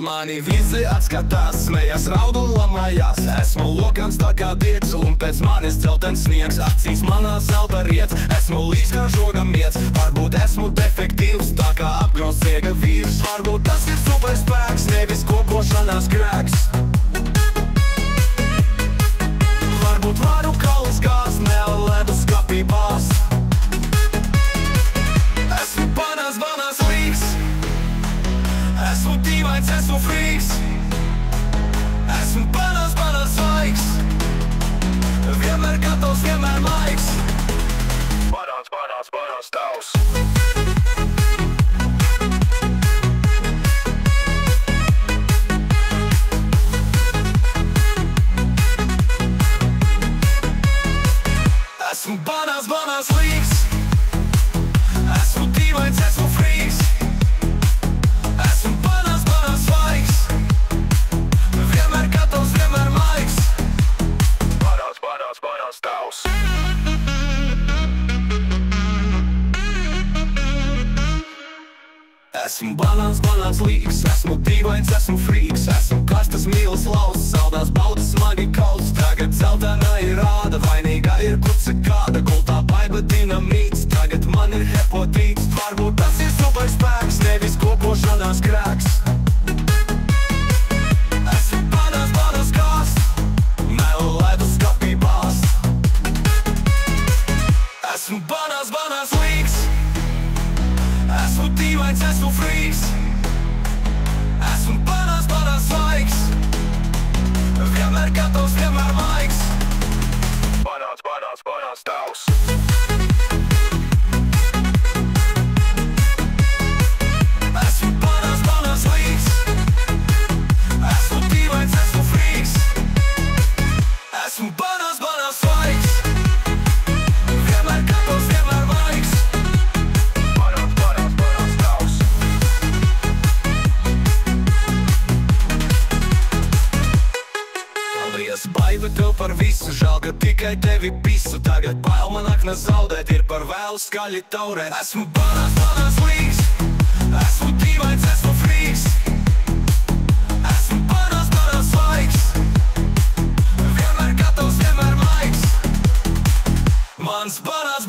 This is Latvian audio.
mani visi atskatās, smejas, raud un lamājās. Esmu lokans tā kā diegs, un pēc manis celtens sniegs. Acīs manā zelta riets, esmu līdz kā žoga miets. Varbūt esmu defektīvs, tā kā apgrausiega vīrs. Varbūt tas ir superspēks, nevis kokošanās grēks. Varbūt varu kaulas gāz, ne ledus skapī bāz. Esmu banās līgs, esmu dīvains, esmu frīks. Esmu banās svaigs, vienmēr gatavs, vienmēr maigs. Banās tavs. Esmu banās līgs, esmu dīvains, esmu frīks. Esmu banās svaigs, vienmēr gatavs, vienmēr maigs. Banās tavs. Esmu banās līgs, esmu dīvains, esmu frīks. Esmu karstas mīlas lauss, saldās baudas smagi kauts. Tagad zeltainā ir rāda, vainīgā ir kuce kāda. Gultā baiba dinamīts, tagad man ir hepotīts. Varbūt tas ir superspēks, nevis kokošanās grēks. Esmu banās gāz, ne ledus skapī bāz. Esmu banās līgs, esmu dīvains, esmu frīks. Esmu banās svaigs, vienmēr gatavs, vienmēr maigs. Banās tavs. Esmu banās līgs, esmu dīvains, esmu frīks. Esmu banās svaigs, vienmēr gatavs, vienmēr maigs. Banās tavs. Paldies, baiba tev par visu, žēl, ka tikai tevi pisu. Tagad bail man akna zaudēt, ir par vēlu skaļi taurēt. Esmu banās līgs, esmu dīvains, esmu frīks. Esmu banās svaigs, vienmēr gatavs, vienmēr maigs. Mans banās